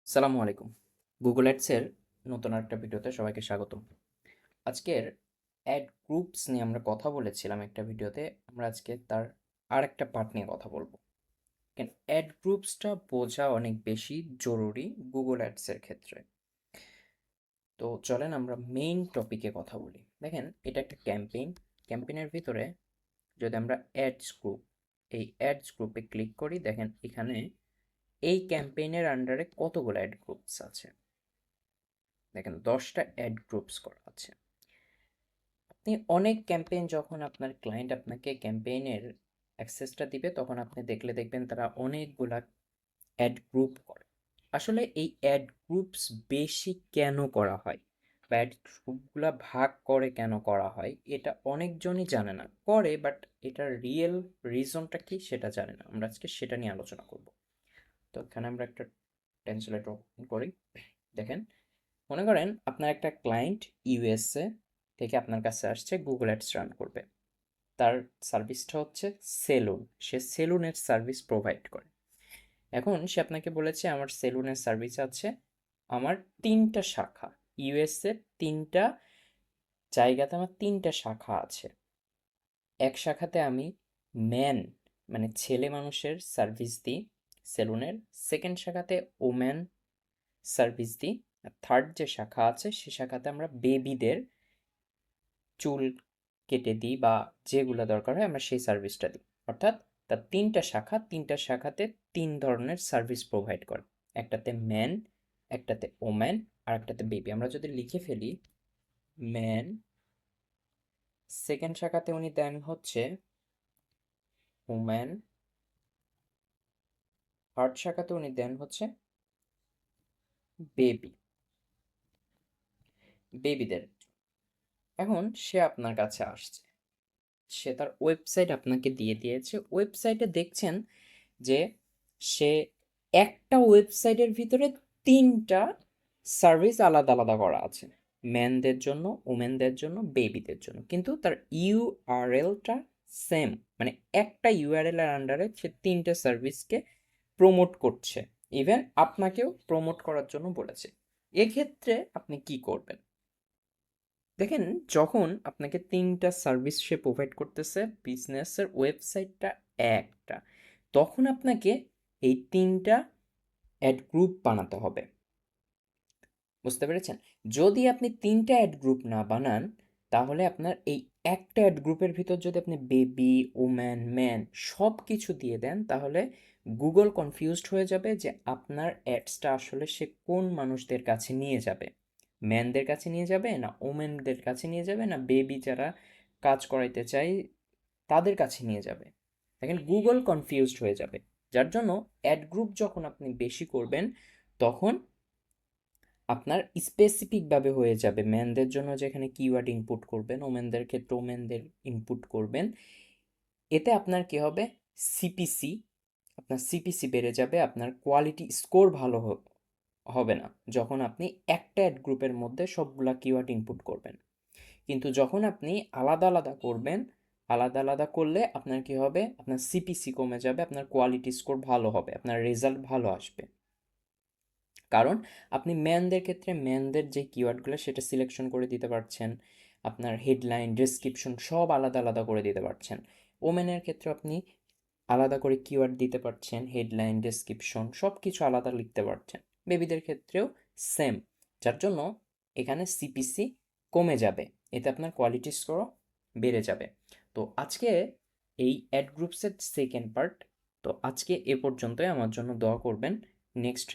সালামু আলাইকুম। গুগল অ্যাডসের নতুন আরেকটা ভিডিওতে সবাইকে স্বাগতম। আজকের অ্যাড গ্রুপস নিয়ে আমরা কথা বলেছিলাম একটা ভিডিওতে। আমরা আজকে তার আরেকটা পার্ট নিয়ে কথা বলবো। কেন অ্যাড গ্রুপসটা বোঝা অনেক বেশি জরুরি গুগল অ্যাডসের ক্ষেত্রে। তো চলেন আমরা মেইন টপিকে কথা বলি। দেখেন এটা একটা ক্যাম্পেইন। ক্যাম্পেইনের ভিতরে যদি আমরা এই অ্যাডস গ্রুপে ক্লিক করি, দেখেন এখানে এই ক্যাম্পেইনের আন্ডারে কতগুলো অ্যাড গ্রুপস আছে। দেখেন 10টা অ্যাড গ্রুপস করা আছে। আপনি অনেক ক্যাম্পেইন, যখন আপনার ক্লায়েন্ট আপনাকে ক্যাম্পেইনের অ্যাক্সেসটা দিবে, তখন আপনি দেখবেন তারা অনেকগুলা অ্যাড গ্রুপ করে। আসলে এই অ্যাড গ্রুপস বেশি কেন করা হয় বা অ্যাড গ্রুপগুলা ভাগ করে কেন করা হয়, এটা অনেকজনই জানে না। করে, বাট এটার রিয়েল রিজনটা কি সেটা জানে না। আমরা আজকে সেটা নিয়ে আলোচনা করব। তো এখানে আমরা একটা ট্রান্সলেটর ওপেন করি। দেখেন, মনে করেন আপনার একটা ক্লায়েন্ট ইউএসএ থেকে আপনার কাছে আসছে গুগল অ্যাডস রান করবে। তার সার্ভিসটা হচ্ছে সেলুন। সে সেলুনের সার্ভিস প্রোভাইড করে। এখন সে আপনাকে বলেছে আমার সেলুনের সার্ভিস আছে, আমার 3টা শাখা, ইউএসএ 3টা জায়গাতে আমার 3টা শাখা আছে। এক শাখাতে আমি ম্যান মানে ছেলে মানুষের সার্ভিস দিই সেলুনের, সেকেন্ড শাখাতে ওম্যান সার্ভিস দিই, আর থার্ড যে শাখা আছে সে শাখাতে আমরা বেবিদের চুল কেটে দিই বা যেগুলো দরকার হয় আমরা সেই সার্ভিসটা দিই। অর্থাৎ তার 3টা শাখা, 3টা শাখাতে 3 ধরনের সার্ভিস প্রোভাইড করে। একটাতে ম্যান, একটাতে ওম্যান, আর একটাতে বেবি। আমরা যদি লিখে ফেলি ম্যান, সেকেন্ড শাখাতে উনি দেন হচ্ছে ওম্যান, থার্ড শাখাতে উনি দেন হচ্ছে বেবি, বেবিদের। এখন সে আপনার কাছে আসছে, সে তার ওয়েবসাইট আপনাকে দিয়ে দিয়েছে। ওয়েবসাইটে দেখছেন যে সে একটা ওয়েবসাইটের ভিতরে 3টা সার্ভিস আলাদা আলাদা করা আছে, ম্যানদের জন্য, ওমেনদের জন্য, বেবিদের জন্য, কিন্তু তার ইউআরএলটা সেম। মানে একটা ইউআরএল এর আন্ডারে সে 3টে সার্ভিসকে প্রমোট করছে। ইভেন আপনাকেও প্রমোট করার জন্য বলেছে। এক্ষেত্রে আপনি কি করবেন? দেখেন, যখন আপনাকে 3টা সার্ভিস সে প্রোভাইড করতেছে, বিজনেসের ওয়েবসাইটটা একটা, তখন আপনাকে এই 3টা অ্যাড গ্রুপ বানাতে হবে। বুঝতে পেরেছেন? যদি আপনি 3টা অ্যাড গ্রুপ না বানান, তাহলে আপনার এই একটা অ্যাড গ্রুপের ভিতর যদি আপনি বেবি, ওম্যান, ম্যান সব কিছু দিয়ে দেন, তাহলে গুগল কনফিউজড হয়ে যাবে যে আপনার অ্যাডসটা আসলে সে কোন মানুষদের কাছে নিয়ে যাবে। ম্যানদের কাছে নিয়ে যাবে, না ওমেনদের কাছে নিয়ে যাবে, না বেবি যারা কাজ করাইতে চায় তাদের কাছে নিয়ে যাবে। দেখেন, গুগল কনফিউজড হয়ে যাবে। যার জন্য অ্যাড গ্রুপ যখন আপনি বেশি করবেন, তখন আপনার স্পেসিফিকভাবে হয়ে যাবে। ম্যানদের জন্য যেখানে কিওয়ার্ড ইনপুট করবেন, ওমেনদের ক্ষেত্রে ওমেনদের ইনপুট করবেন। এতে আপনার কি হবে? সিপিসি, আপনার সিপিসি বেড়ে যাবে। আপনার কোয়ালিটি স্কোর ভালো হবে না যখন আপনি একটা অ্যাড গ্রুপের মধ্যে সবগুলা কিওয়ার্ড ইনপুট করবেন। কিন্তু যখন আপনি আলাদা আলাদা করবেন, আলাদা আলাদা করলে আপনার কি হবে? আপনার সিপিসি কমে যাবে, আপনার কোয়ালিটি স্কোর ভালো হবে, আপনার রেজাল্ট ভালো আসবে। কারণ আপনি ম্যানদের ক্ষেত্রে ম্যানদের যে কিওয়ার্ডগুলো সেটা সিলেকশন করে দিতে পারছেন, আপনার হেডলাইন, ডেসক্রিপশন সব আলাদা আলাদা করে দিতে পারছেন। ওমেনের ক্ষেত্রে আপনি আলাদা করে কিওয়ার্ড দিতে পারছেন, হেডলাইন, ডেসক্রিপশন সব কিছু আলাদা লিখতে পারছেন। বেবিদের ক্ষেত্রেও সেম। যার জন্য এখানে সিপিসি কমে যাবে, এতে আপনার কোয়ালিটি স্কোরও বেড়ে যাবে। তো আজকে এই অ্যাড গ্রুপসের সেকেন্ড পার্ট। তো আজকে এ পর্যন্তই। আমার জন্য দোয়া করবেন। নেক্সট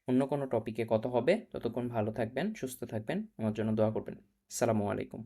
অন্য কোনো টপিকে কথা হবে। ততক্ষণ ভালো থাকবেন, সুস্থ থাকবেন, আমার জন্য দোয়া করবেন। আসসালামু আলাইকুম।